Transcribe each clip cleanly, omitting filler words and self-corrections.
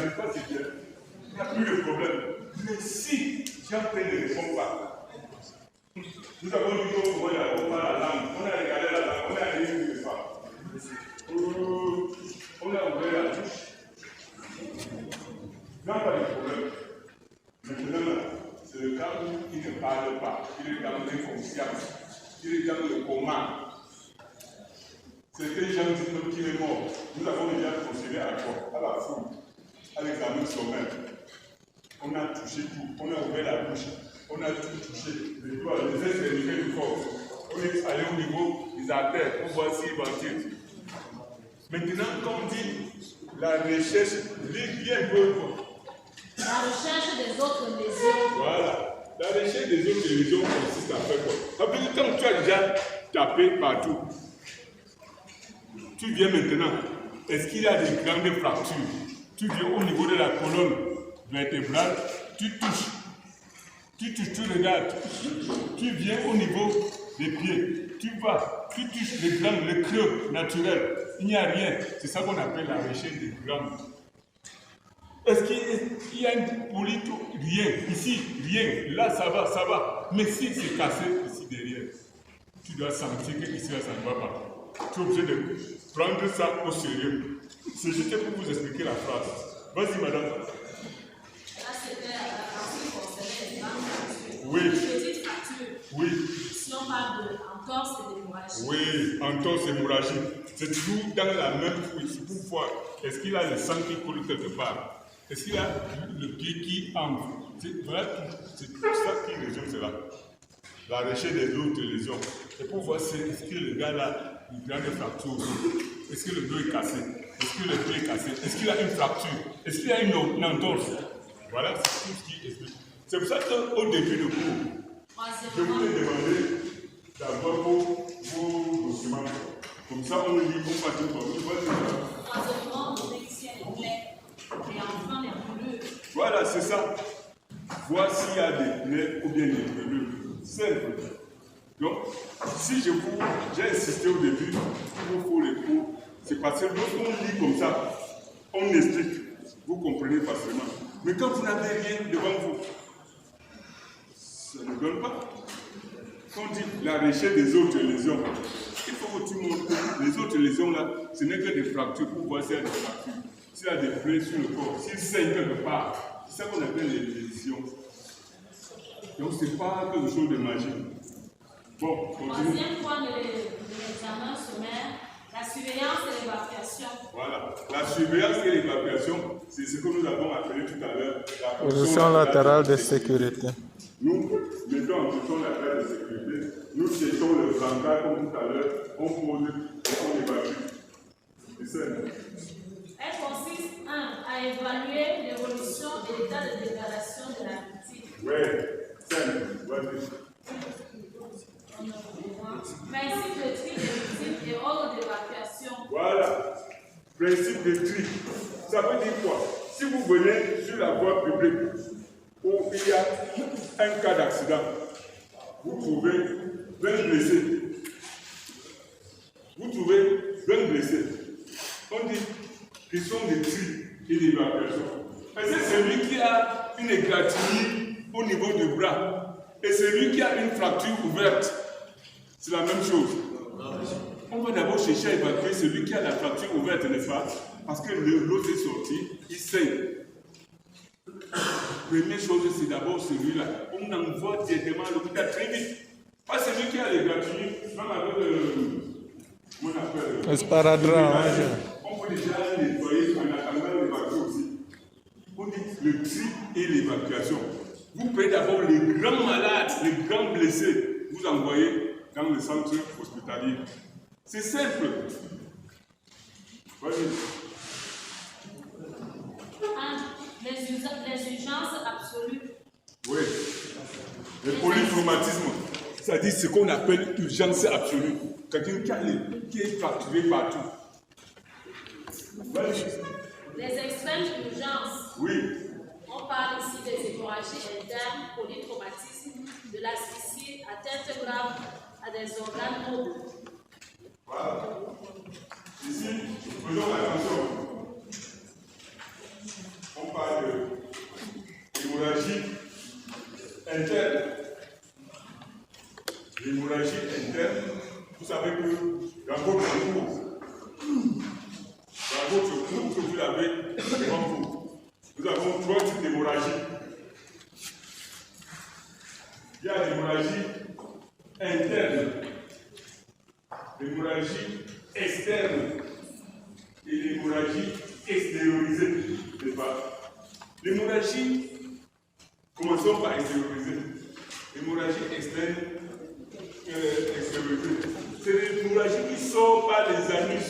n'arrive pas, c'est bien. Il n'y a plus de problème. Mais si Jean-Pierre ne répond pas, nous avons dit comment il a pas la langue, on a regardé la langue, on a regardé les femmes. On a ouvert la bouche. Il n'y a pas de problème. Maintenant, c'est le cas où il ne parle pas, il est dans l'inconscience, il est dans le coma. Certains gens disent qu'il est mort. Nous avons déjà procédé à quoi? À la foule, à l'examen sommaire. On a touché tout, on a ouvert la bouche, on a tout touché, les doigts, les extrémités du corps. On est allé au niveau des artères pour voir s'il va tirer. Maintenant, quand on dit la recherche, lis bien peu. La recherche des autres lésions. Voilà. La recherche des autres lésions consiste à faire quoi? Après, quand tu as déjà tapé partout, tu viens maintenant. Est-ce qu'il y a des grandes fractures? Tu viens au niveau de la colonne vertébrale, tu touches, tu regardes. Tu viens au niveau des pieds, tu vas, tu touches les glandes, le creux naturel. Il n'y a rien. C'est ça qu'on appelle la recherche des glandes. Est-ce qu'il y a une polyte? Rien. Ici, rien. Là, ça va. Mais si c'est cassé ici derrière, tu dois sentir que ici, là, ça ne va pas. Tu es obligé de prendre ça au sérieux. C'est juste pour vous expliquer la phrase. Vas-y, madame. Là, c'était la partie qui concernait les grandes fractures. Oui. Petite fracture. Oui. Si on parle d'entorse et d'hémorragie. Oui, entorse et hémorragie. C'est toujours dans la même couche. Pour voir, est-ce qu'il a le sang qui coule quelque part? Est-ce qu'il a le pied qui entre? C'est tout ça qui résume cela. La recherche des autres lésions. Et pour voir est-ce que le gars là, il a une fracture aussi. Est-ce que le dos est cassé? Est-ce que le pied est cassé? Est-ce qu'il a une fracture? Est-ce qu'il a une entorse? Voilà, c'est tout ce qui explique. C'est pour ça qu'au début du cours, je voulais demander d'avoir vos documents. Comme ça, on le lit, on passe une fois. Troisièmement, le technicien est clair. Et enfin, les brûlures. Voilà, c'est ça. Voir s'il y a des plaies ou bien des brûlures. Simple. Donc, si j'ai insisté au début, il faut les cours. C'est parce que lorsqu'on lit comme ça, on explique. Vous comprenez facilement. Mais quand vous n'avez rien devant vous, ça ne donne pas. Quand on dit la recherche des autres lésions, il faut que tu montres que les autres lésions là, ce n'est que des fractures pour voir s'il y a des fractures. S'il y a des plaies sur le corps, s'il saigne quelque part, c'est ça qu'on appelle les lésions. Donc ce n'est pas quelque chose de magique. Bon, continue. Troisième point de l'examen sommaire, la surveillance et l'évacuation. Voilà, la surveillance et l'évacuation, c'est ce que nous avons appelé tout à l'heure la position latérale de sécurité. Nous mettons en position latérale de sécurité, nous jetons le brancard comme tout à l'heure, on pose et on évacue. C'est ça. Elle consiste, 1. À évaluer l'évolution et l'état de dégradation de la victime. Oui, simple, vas-y. Principe de tri des victimes et ordre d'évacuation. Voilà, principe de tri. Ça veut dire quoi? Si vous venez sur la voie publique où il y a un cas d'accident, vous trouvez 20 blessés. Vous trouvez 20 blessés. On dit qu'ils sont des tri et d'évacuation. Parce que celui qui a une égratignure au niveau du bras et celui qui a une fracture ouverte, c'est la même chose. On va d'abord chercher à évacuer celui qui a la fracture ouverte, n'est-ce pas? Parce que l'autre est sorti, il saigne. Première chose, c'est d'abord celui-là. On envoie directement à l'hôpital très vite. Pas celui qui a l'égratignure, même avec comment on appelle? Le sparadrap. On peut déjà nettoyer en attendant l'évacuation aussi. On dit le tri et l'évacuation. Vous prenez d'abord les grands malades, les grands blessés, vous envoyez dans le centre hospitalier. C'est simple. Vas-y. 1. Les urgences absolues. Oui. Le polytraumatisme, c'est-à-dire ce qu'on appelle urgence absolue. Quelqu'un qui est fracturé partout. Vas-y. Les extrêmes urgences. Oui. On parle ici des hémorragies internes, polytraumatisme, de l'asphyxie, atteinte grave à des organes nobles. Voilà. Ici, faisons attention. On vraiment faux. Nous avons 3 types d'hémorragie. Il y a l'hémorragie interne, l'hémorragie externe et l'hémorragie extériorisée, n'est-ce pas? L'hémorragie, commençons par extérioriser. L'hémorragie externe, extériorisée, c'est l'hémorragie qui sort par les anus,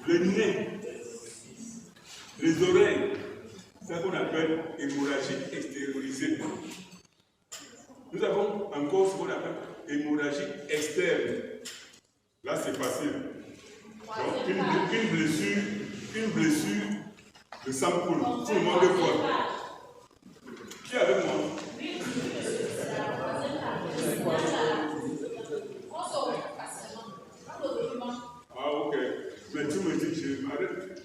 le nez, les oreilles. C'est ce qu'on appelle hémorragie extériorisée. Nous avons encore ce qu'on appelle hémorragie externe. Là, c'est facile. Donc, une blessure, le sang coule. Tout le monde le voit. Qui est avec moi? Ah, ok. Mais tu me dis, je m'arrête.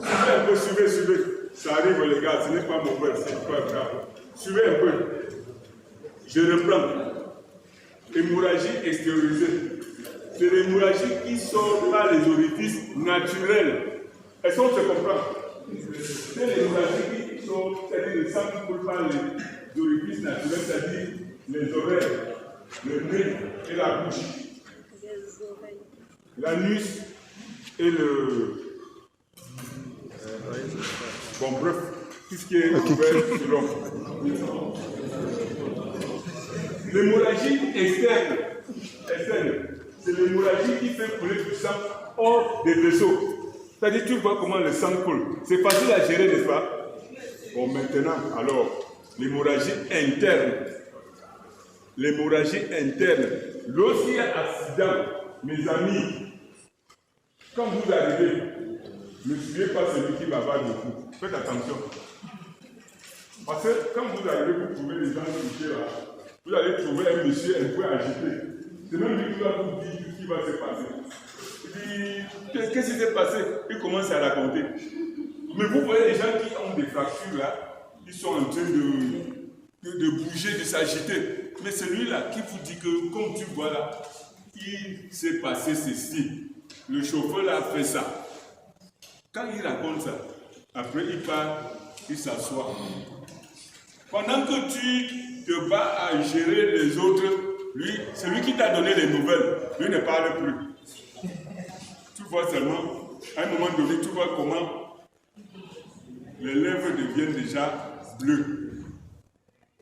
Suivez un peu, suivez. Ça arrive, les gars, ce n'est pas mon père, c'est pas grave. Suivez un peu. Je reprends. Hémorragie extériorisée. C'est l'hémorragie qui sort par les orifices naturels. Est-ce qu'on se comprend? C'est l'hémorragie qui sort, c'est-à-dire le sang qui coule par les orifices naturels, c'est-à-dire les oreilles, le nez et la bouche, l'anus et le... Bon, bref, tout ce qui est ouvert sur l'homme. L'hémorragie externe, c'est l'hémorragie qui fait couler du sang hors des vaisseaux. C'est-à-dire, tu vois comment le sang coule. C'est facile à gérer, n'est-ce pas? Bon, maintenant, alors, l'hémorragie interne. L'hémorragie interne. Lorsqu'il y a accident, mes amis, quand vous arrivez, ne suivez pas celui qui bavarde beaucoup. Faites attention. Parce que quand vous arrivez, vous trouvez les gens couchés là, vous allez trouver un monsieur un peu agité. C'est même lui qui va vous dire ce qui va se passer. Il dit, qu'est-ce qui s'est passé? Il commence à raconter. Mais vous voyez les gens qui ont des fractures là, ils sont en train de bouger, de s'agiter. Mais celui-là qui vous dit que, comme tu vois là, il s'est passé ceci. Le chauffeur là a fait ça. Quand il raconte ça, après il part, il s'assoit. Pendant que tu te bats à gérer les autres, lui, celui qui t'a donné les nouvelles, lui ne parle plus. Tu vois seulement, à un moment donné, tu vois comment les lèvres deviennent déjà bleues.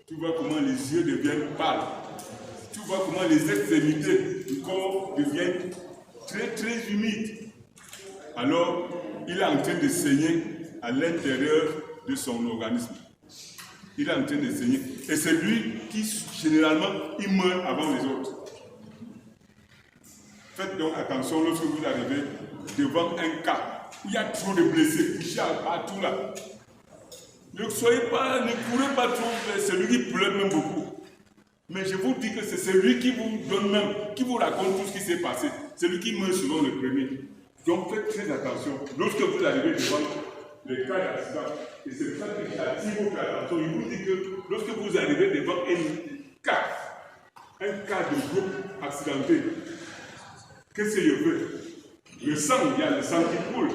Tu vois comment les yeux deviennent pâles. Tu vois comment les extrémités du corps deviennent très très humides. Alors, il est en train de saigner à l'intérieur de son organisme. Il est en train de saigner. Et c'est lui qui, généralement, il meurt avant les autres. Faites donc attention lorsque vous arrivez devant un cas où il y a trop de blessés, couchés partout là. Ne courez pas trop vers celui qui pleure même beaucoup. Mais je vous dis que c'est celui qui vous donne même, qui vous raconte tout ce qui s'est passé. Celui qui meurt souvent le premier. Donc faites très attention. Lorsque vous arrivez devant les cas d'accident, et c'est pour ça que j'attire votre attention, il vous dit que lorsque vous arrivez devant un cas de groupe accidenté, qu'est-ce que je veux? Le sang, il y a le sang qui coule.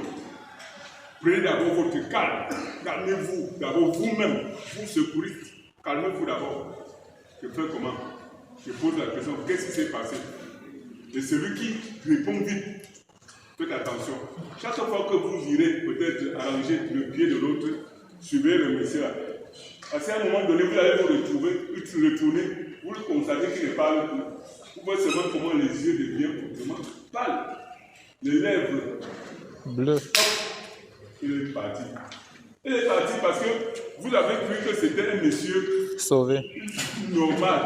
Prenez d'abord votre calme. Calmez-vous. D'abord vous-même, vous secouriste. Calmez-vous d'abord. Je fais comment? Je pose la question, qu'est-ce qui s'est passé? Et celui qui répond vite, faites attention. Chaque fois que vous irez peut-être arranger le pied de l'autre, suivez le monsieur là. Parce qu'à un moment donné, vous allez vous retourner, vous le constatez qu'il ne parle plus. Vous voyez seulement comment les yeux deviennent vraiment pâles. Les lèvres bleues. Il est parti. Il est parti parce que vous avez cru que c'était un monsieur Sauvé. Normal.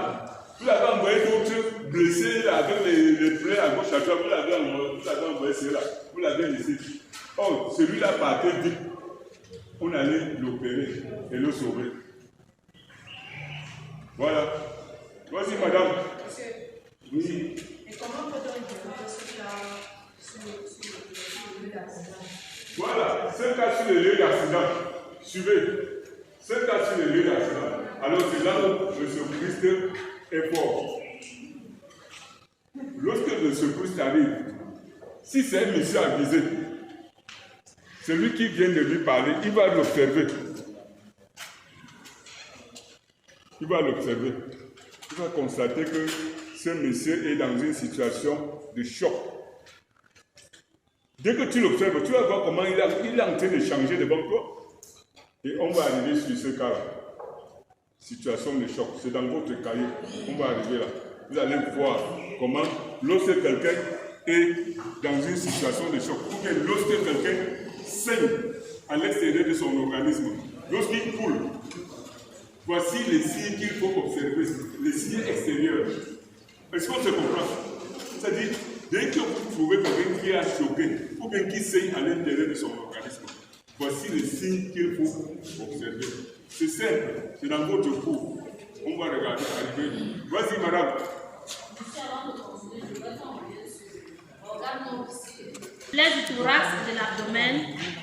Vous l'avez envoyé d'autres blessés avec les plaies à gauche à droite. Vous l'avez envoyé celui-là. Vous l'avez laissé. Oh, celui-là partait vite. On allait l'opérer et le sauver. Voilà. Voici madame. Monsieur. Oui. Et comment peut-on interroger ce cas sur le lieu d'accident? Voilà, ce cas sur le lieu d'accident. Suivez. Ce cas sur le lieu d'accident. Alors c'est là où le secouriste est fort. Lorsque le secouriste arrive, Si c'est un monsieur avisé, celui qui vient de lui parler, il va l'observer. Il va l'observer. Il va constater que ce monsieur est dans une situation de choc. Dès que tu l'observes, tu vas voir comment il est en train de changer devant toi. Et on va arriver sur ce cas-là. Situation de choc. C'est dans votre cahier. On va arriver là. Vous allez voir comment, lorsque quelqu'un est dans une situation de choc, ou bien lorsque quelqu'un saigne à l'extérieur de son organisme, lorsqu'il coule, voici les signes qu'il faut observer, les signes extérieurs. Est-ce qu'on se comprend? C'est-à-dire, dès que vous trouvez quelqu'un qui a choqué, ou bien qui saigne à l'intérieur de son organisme, voici les signes qu'il faut observer. C'est simple, c'est dans votre cours. On va regarder arriver. Vas-y, madame. Plaies du thorax et de l'abdomen,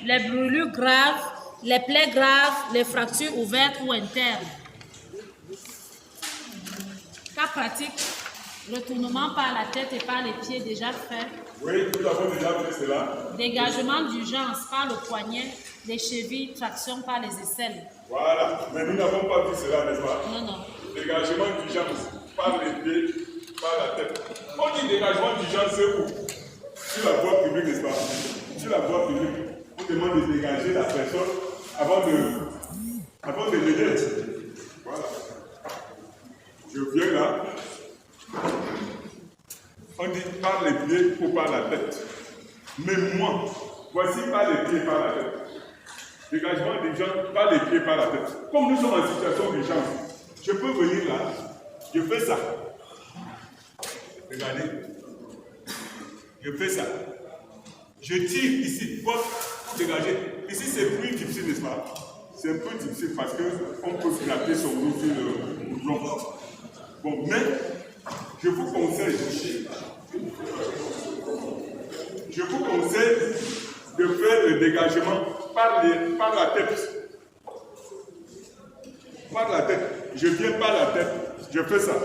les brûlures graves, les plaies graves, les fractures ouvertes ou internes. Cas pratique, retournement par la tête et par les pieds déjà fait. Oui, nous avons déjà vu cela. Dégagement d'urgence par le poignet, les chevilles, traction par les aisselles. Voilà, mais nous n'avons pas vu cela, n'est-ce pas? Non, non. Dégagement d'urgence par les pieds, par la tête. On dit dégagement d'urgence, c'est où? Sur la voie publique, n'est-ce pas? Sur la voie publique, on demande de dégager la personne avant de l'aider. Voilà. Je viens là. On dit par les pieds ou par la tête. Mais moi, voici par les pieds, par la tête. Dégagement d'urgence par les pieds, par la tête. Comme nous sommes en situation d'urgence, je peux venir là, je fais ça. Regardez. Je fais ça. Je tire ici, pour dégager. Ici, c'est plus difficile, n'est-ce pas? C'est un peu difficile parce qu'on peut gratter son dos sur le boulon. Bon, mais je vous conseille de faire le dégagement par la tête. Par la tête. Je viens par la tête. Je fais ça.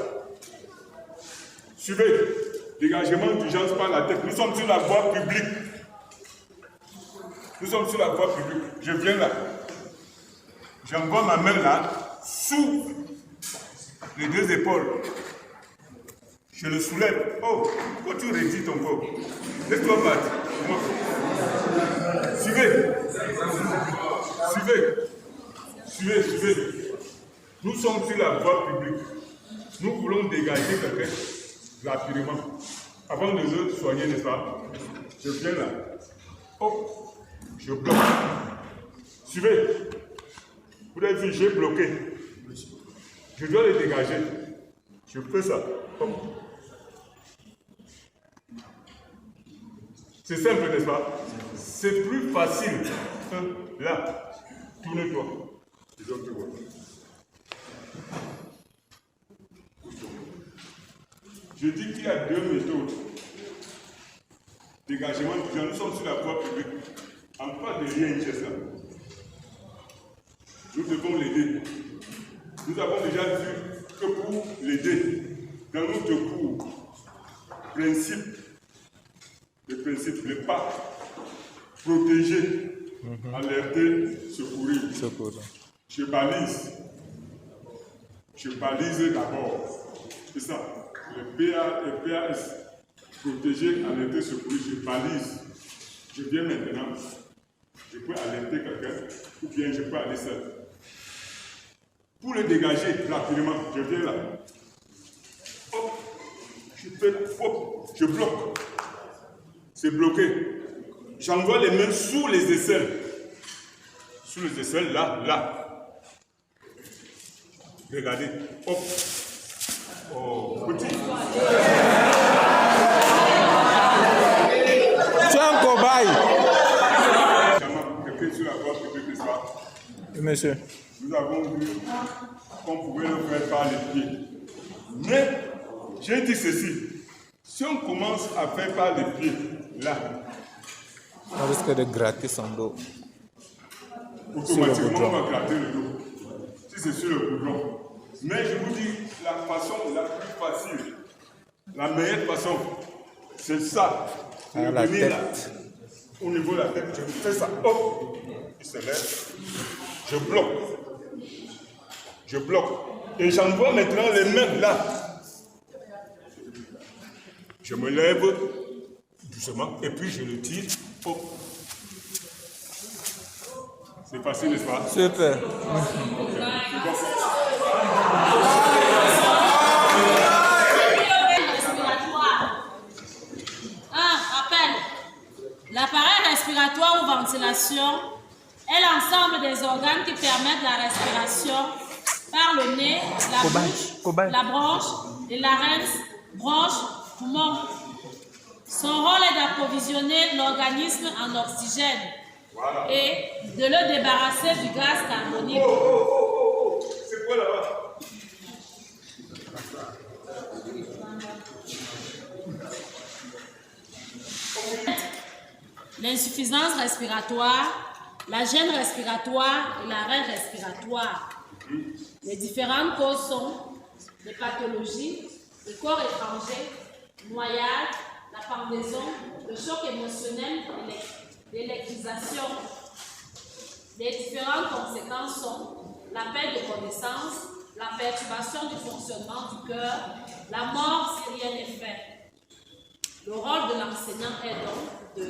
Suivez. Dégagement d'urgence par la tête. Nous sommes sur la voie publique. Nous sommes sur la voie publique. Je viens là. J'envoie ma main là, sous les deux épaules. Je le soulève. Oh, quand tu réduis ton corps, laisse-toi battre. Suivez. Suivez. Suivez. Nous sommes sur la voie publique. Nous voulons dégager quelqu'un rapidement. Avant de le soigner, n'est-ce pas? Je viens là. Oh, je bloque. Suivez. Vous avez vu, j'ai bloqué. Je dois le dégager. Je fais ça. Oh. C'est simple, n'est-ce pas? C'est plus facile que là. Tourne-toi. Je dis qu'il y a deux méthodes. Dégagement d'urgence. Nous sommes sur la voie publique. En cas de lien là. Nous devons l'aider. Nous avons déjà vu que pour l'aider, dans notre cours, le principe n'est pas protéger, alerter, secourir. Je balise d'abord. C'est ça. Le PAS, protéger, alerter, secourir. Je balise. Je viens maintenant. Je peux alerter quelqu'un ou bien je peux aller seul. Pour le dégager rapidement, je viens là. Hop, je bloque. C'est bloqué. J'envoie les mains sous les aisselles. Sous les aisselles, là. Regardez. Hop. Oh, petit. Tu es un cobaye. Quelqu'un sur la voie publique, n'est-ce pas? Monsieur. Nous avons vu qu'on pouvait le faire par les pieds. Mais, j'ai dit ceci. Si on commence à faire par les pieds, là, On risque de gratter son dos. automatiquement, on va gratter le dos. Si c'est sur le boudron. Mais je vous dis, la façon la plus facile, la meilleure façon, c'est ça. À la venir là, tête. au niveau de la tête, je fais ça, hop, il se lève, je bloque. Je bloque. Et j'envoie maintenant les mains là. Je me lève doucement et puis je le tire, hop. C'est facile, n'est-ce pas? Super. L'appareil respiratoire ou ventilation est l'ensemble des organes qui permettent la respiration par le nez, la bouche, la bronche, les larynx, bronche, poumon. Son rôle est d'approvisionner l'organisme en oxygène et de le débarrasser du gaz carbonique. C'est quoi là-bas? L'insuffisance respiratoire, la gêne respiratoire et l'arrêt respiratoire. Les différentes causes sont les pathologies, le corps étranger, noyade, la pendaison, le choc émotionnel et l'électrisation. Les différentes conséquences sont la perte de connaissance, la perturbation du fonctionnement du cœur, la mort si rien n'est fait. Le rôle de l'enseignant est donc de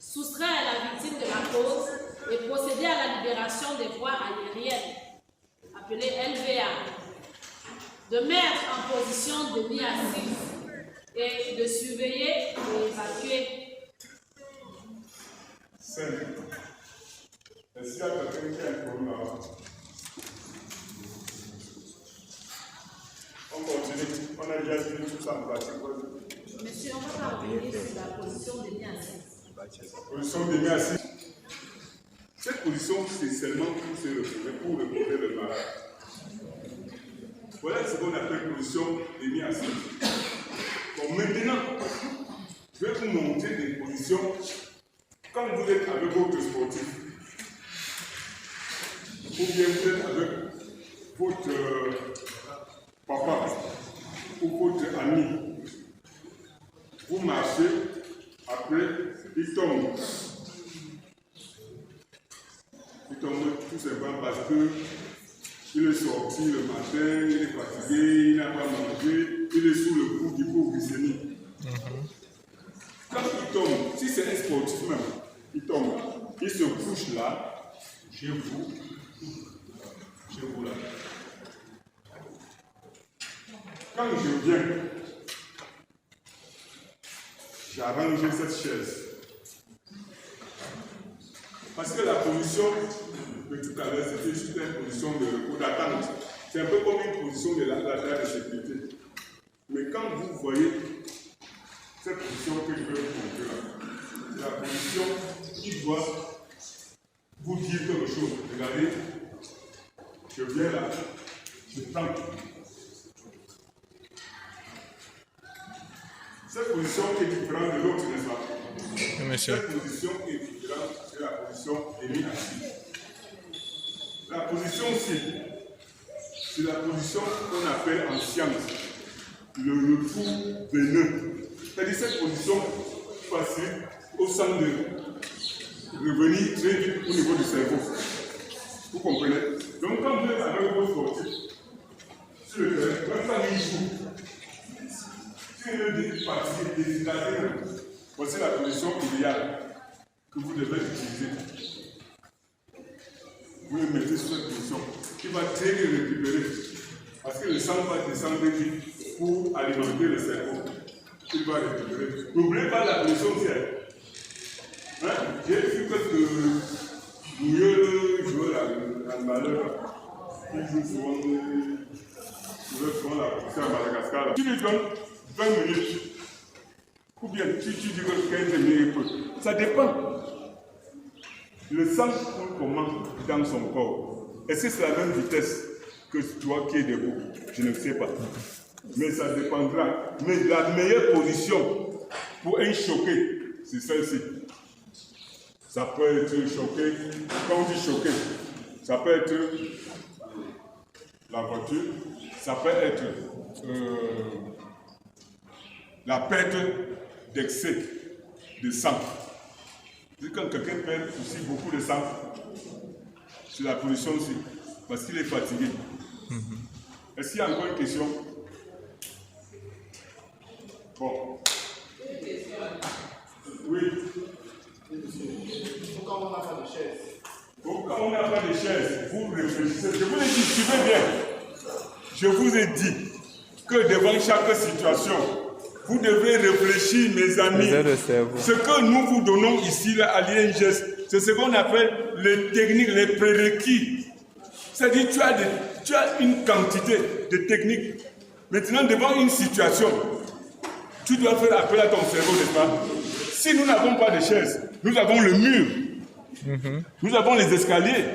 soustraire la victime de la cause et procéder à la libération des voies aériennes, appelées LVA, de mettre en position de lit assise et de surveiller et évacuer. 5. Est-ce qu'il y a quelqu'un qui a un problème là-bas? On continue. On a déjà vu tout ça en pratique. Monsieur, on va pas revenir sur la position de lit assise. Position de lit assise. Cette position, c'est seulement pour se reposer, pour reposer le malade. Voilà ce qu'on appelle position de lit assise. Bon, maintenant, je vais vous montrer des positions quand vous êtes avec votre sportif, ou bien vous êtes avec votre papa ou votre ami. Vous marchez, après, il tombe. Il tombe tout simplement parce qu'il est sorti le matin, il est fatigué, il n'a pas mangé, il est sous le coup d'hypoglycémie. Quand il tombe, si c'est un sportif même, il tombe, il se couche là, chez vous là. Quand je viens, j'arrange cette chaise. Parce que la position de tout à l'heure, c'était juste une position de d'attente. C'est un peu comme une position de la sécurité. Mais quand vous voyez cette position que je vais vous montrer là, c'est la position qui doit vous dire quelque chose. Regardez, je viens là, je tente. Cette position est différente de l'autre, n'est-ce pas? Oui, monsieur. Cette position est différente de la position émise assise. La position ci, c'est la position qu'on appelle en science le retour veineux. C'est-à-dire cette position facile au sang de revenir très vite au niveau du cerveau. Vous comprenez? Donc quand vous êtes avec vos sportifs sur le terrain, quand il joue, si vous êtes fatigué, déshydraté, voici la position idéale que vous devez utiliser. Vous le mettez sur cette position qui va très bien récupérer parce que le sang va descendre vite pour alimenter le cerveau. Il va récupérer. N'oubliez pas la position ciel. Hein? J'ai vu quelques mieux joueurs dans le malheur qui jouent souvent la position à Madagascar. Tu lui donnes 20 minutes ou bien tu dis que 15 minutes, ça dépend. Le sang coule comment dans son corps? Est-ce que c'est la même vitesse que toi qui es debout? Je ne sais pas. Mais ça dépendra. Mais la meilleure position pour un choqué, c'est celle-ci. Ça peut être choqué. Quand on dit choqué, ça peut être la voiture, ça peut être la perte d'excès de sang. Quand quelqu'un perd aussi beaucoup de sang, c'est la position aussi, parce qu'il est fatigué. Est-ce qu'il y a encore une question? Bon. Oui. Pourquoi on n'a pas de chaise? Pourquoi on n'a pas de chaise? Vous réfléchissez. Je vous ai dit, suivez bien. Je vous ai dit que devant chaque situation, vous devez réfléchir, mes amis. Ce que nous vous donnons ici là, à l'INGS, c'est ce qu'on appelle les techniques, les prérequis. C'est-à-dire tu as une quantité de techniques. Maintenant, devant une situation, tu dois faire appel à ton cerveau, n'est-ce pas? Si nous n'avons pas de chaise, nous avons le mur. Nous avons les escaliers.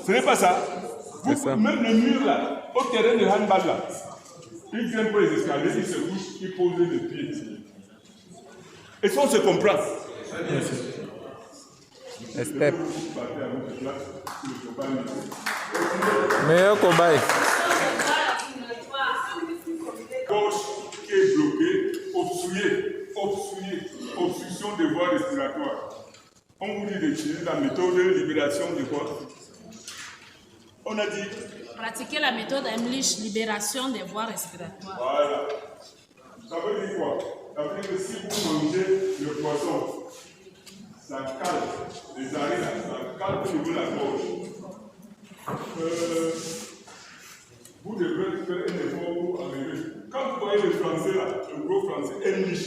Ce n'est pas ça. Même le mur là, au terrain de handball là, il grimpe les escaliers, il se couche, il pose les pieds. Et ça, on se comprend. Step. Meilleur cobaye. Gauche qui est bloquée, obstruction des voies respiratoires. On vous dit d'utiliser la méthode de libération de quoi? On a dit. Pratiquer la méthode Emlich, libération des voies respiratoires. Voilà. Ça veut dire quoi? Ça veut dire que si vous mangez le poisson, ça calme les arrêts, ça calme au niveau de la gorge. Vous devrez faire un effort pour arriver. Quand vous voyez le français là, le gros français, Emlich,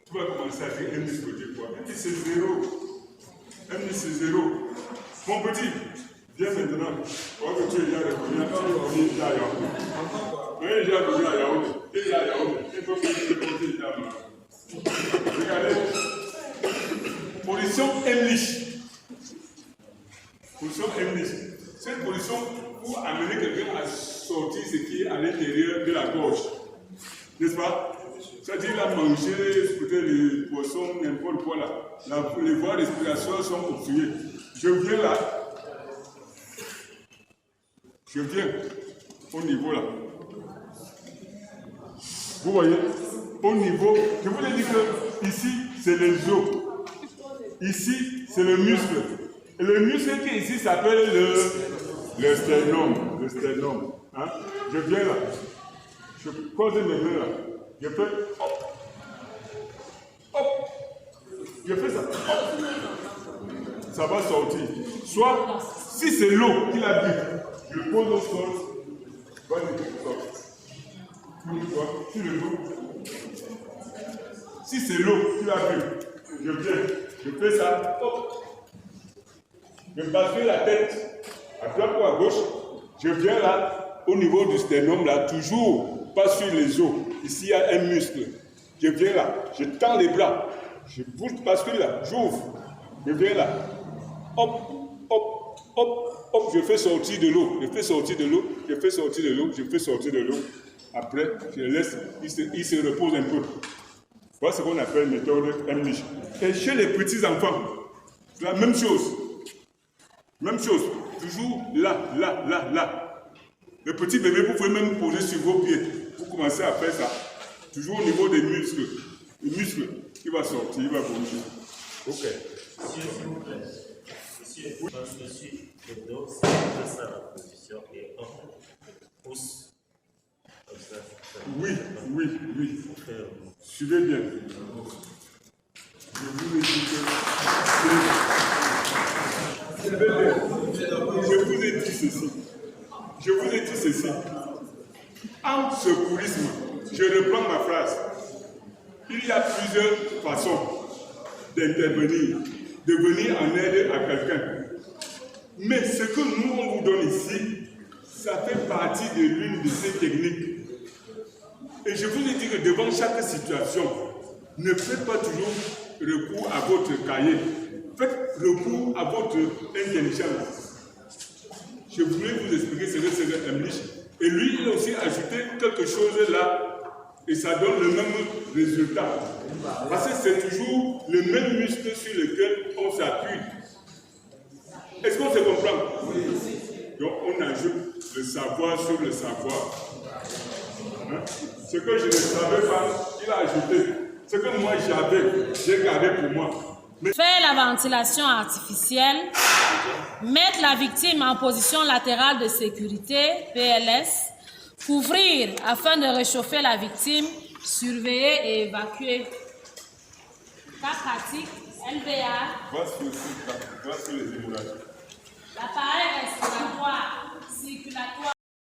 tu vas commencer à dire Emlich veut dire quoi? Emlich c'est zéro. Emlich c'est zéro. Mon petit, viens maintenant. On va que tu es déjà revenu à Yaoundé. Tu es déjà revenu à Yaoundé. Tu es déjà à Yaoundé. Tu peux faire des côtés là. Regardez. Position Emlich. Position Emlich. C'est une position pour amener quelqu'un à sortir ce qui est à l'intérieur de la gorge. N'est-ce pas? C'est-à-dire qu'il a mangé peut-être les poissons, n'importe quoi là. Les voies respiratoires sont obstruées. Je viens là. Je viens au niveau là. Vous voyez? Au niveau, je vous ai dit que ici, c'est les os. Ici, c'est le muscle. Et le muscle qui est ici s'appelle le sternum. Le sternum. Hein? Je viens là. Je pose mes mains là. Je fais hop. Hop. Je fais ça. Hop. Ça va sortir. Soit, si c'est l'eau qui la bute, je pose au sol. Sur le dos. Si c'est l'eau qui la bute, je viens. Je fais ça. Hop. Je bascule la tête à droite ou à gauche. Je viens là, au niveau du sternum, là, toujours pas sur les os. Ici, il y a un muscle. Je viens là, je tends les bras. Je bascule là, j'ouvre. Je viens là. Hop, hop, hop, hop. Je fais sortir de l'eau. Je fais sortir de l'eau. Je fais sortir de l'eau. Je fais sortir de l'eau. Après, je laisse, il se repose un peu. Voilà ce qu'on appelle méthode Emlich. Et chez les petits enfants, c'est la même chose. Même chose. Toujours là, là, là, là. Le petit bébé, vous pouvez même poser sur vos pieds. Vous commencez à faire ça. Toujours au niveau des muscles. Le muscle, il va sortir, il va bouger. Ok. Monsieur, s'il vous plaît. Monsieur, dessus le dos, c'est ça la position et on pousse. Comme ça. Oui, oui, oui. Suivez bien. Je vous ai dit que... Je vous ai dit ceci. Je vous ai dit ceci. En secourisme, je reprends ma phrase. Il y a plusieurs façons d'intervenir, de venir en aide à quelqu'un. Mais ce que nous, on vous donne ici, ça fait partie de l'une de ces techniques. Et je vous ai dit que devant chaque situation, ne faites pas toujours recours à votre cahier. Faites recours à votre intelligence. Je voulais vous expliquer ce que c'est que Emlich. Et lui, il a aussi ajouté quelque chose là, et ça donne le même résultat. Parce que c'est toujours le même muscle sur lequel on s'appuie. Est-ce qu'on se comprend? Oui. Donc on ajoute le savoir sur le savoir. Hein? Ce que je ne savais pas, il a ajouté. Ce que moi j'avais, j'ai gardé pour moi. Mais Faire la ventilation artificielle. Mettre la victime en position latérale de sécurité, PLS. Couvrir afin de réchauffer la victime. Surveiller et évacuer. Cas pratique, LVA. voici les hémorragies. L'appareil respiratoire, circulatoire.